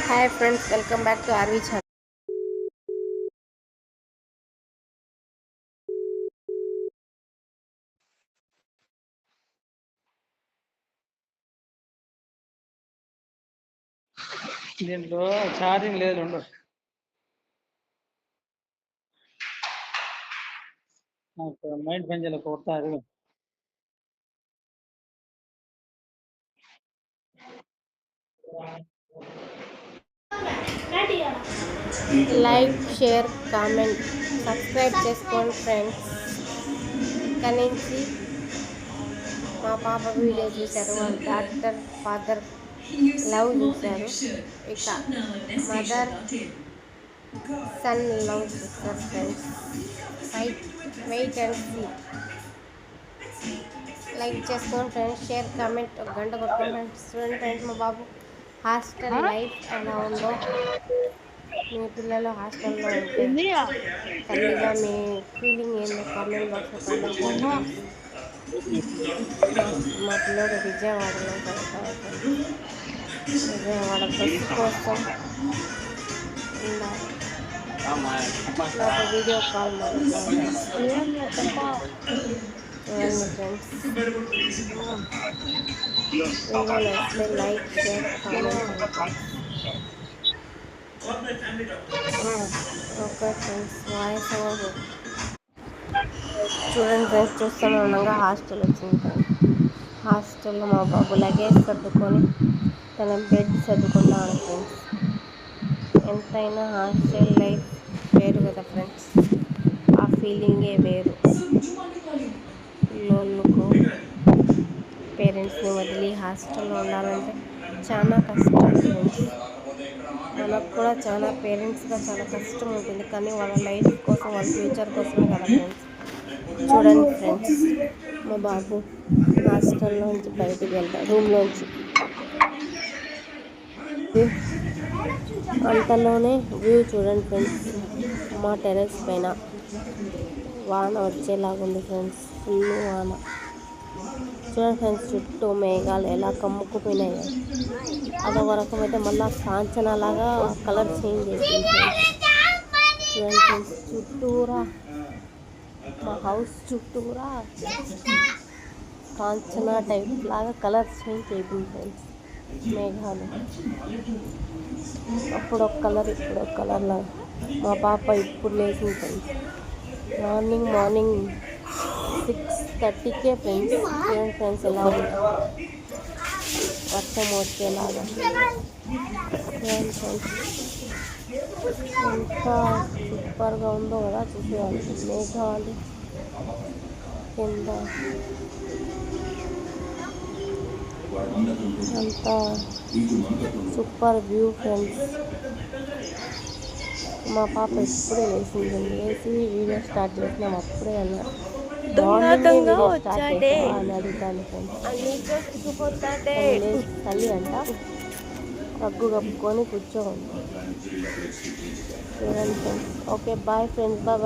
Hi friends, welcome back to RV channel. దీంట్లో charging లేదు. రెండు నాకు మైండ్ పని చేయాలి. కొడతారు. లైక్, షేర్, కామెంట్, సబ్స్క్రైబ్ చేసుకోండి ఫ్రెండ్స్. ఇక్కడ నుంచి మా పాప వీడియో చూశారు, వాళ్ళ డాక్టర్ ఫాదర్ లవ్ చూశారు. ఇక మదర్ సన్ లవ్ చూస్తారు friends. Wait and see. Like చేసుకోండి ఫ్రెండ్స్, షేర్, కామెంట్, ఒక గంట కొట్టుకోండి ఫ్రెండ్స్. చూడండి ఫ్రెండ్స్, మా బాబు హాస్టల్ లైఫ్ ఎలా ఉందో, మీ పిల్లలు హాస్టల్లో ఉంటే తల్లిగా మీ ఫీలింగ్ ఏందో కామెంట్ బాక్స్లో కామెంట్ చేయండి. మా పిల్లడు విజయవాడలో చదువుతాడు. విజయవాడ బస్సు కోసం ఉన్నారు. నాకు వీడియో కాల్ మాట్లాడుతుంది. చూడండి ఫ్రెండ్స్, వీడియో నచ్చితే like, share, comment. Okay friends, voice over. చూడండి ఫ్రెండ్స్, చూస్తూనే ఉండగా హాస్టల్ వచ్చింది ఫ్రెండ్స్. హాస్టల్లో మా బాబు లగేజ్ సర్దుకొని తన బెడ్ సర్దుకుంటాడు ఫ్రెండ్స్. ఎంతైనా హాస్టల్ లైఫ్ వేరు కదా ఫ్రెండ్స్, ఆ ఫీలింగే వేరు. పిల్లలకు పేరెంట్స్ని వదిలి హాస్టల్లో ఉండాలంటే చాలా కష్టం ఫ్రెండ్స్. మనకు కూడా చాలా పేరెంట్స్గా చాలా కష్టం ఉంటుంది, కానీ వాళ్ళ లైఫ్ కోసం, వాళ్ళ ఫ్యూచర్ కోసమే కదా ఫ్రెండ్స్. చూడండి ఫ్రెండ్స్, మా బాబు హాస్టల్లోంచి బయటికి వెళ్తాడు, రూమ్లోంచి. అంతలోనే వ్యూ చూడండి ఫ్రెండ్స్, మా టెర్రస్ పైన వాన వచ్చేలాగుంది ఫ్రెండ్స్, ఫుల్ వాన. చూడండి ఫ్రెండ్స్, చుట్టూ మేఘాలు ఎలా కమ్ముకుపోయినాయి. అదొక రకం అయితే మళ్ళీ కాంచనాలాగా కలర్ చేంజ్ అయిపోయింది ఫ్రెండ్స్. చూడండి ఫ్రెండ్స్, చుట్టూరా మా హౌస్ చుట్టూరా కాంచనా టైప్ లాగా కలర్ చేంజ్ అయిపోయింది ఫ్రెండ్స్. మేఘాలు అప్పుడు ఒక కలర్, ఇప్పుడు ఒక కలర్ లాగా. మా పాప ఇప్పుడు లేచింది ఫ్రెండ్స్. మార్నింగ్ 6:30కే ఫ్రెండ్స్. చూడండి ఫ్రెండ్స్, ఎలా ఉంది వర్షం వచ్చేలాగా. చూడండి ఫ్రెండ్స్, ఎంత సూపర్గా ఉందో కదా, చూసేవాళ్ళు మేఘాలు కింద అంత సూపర్ వ్యూ ఫ్రెండ్స్. మా పాప ఇప్పుడే లేచిందండి. లేచి వీడియో స్టార్ట్ చేసినాం. అప్పుడే అన్నారు అని అడుగుతాను ఫ్రెండ్స్. తల్లి అంట రగ్గు కప్పుకొని కూర్చోండి. చూడండి friends. Okay, bye friends, bye.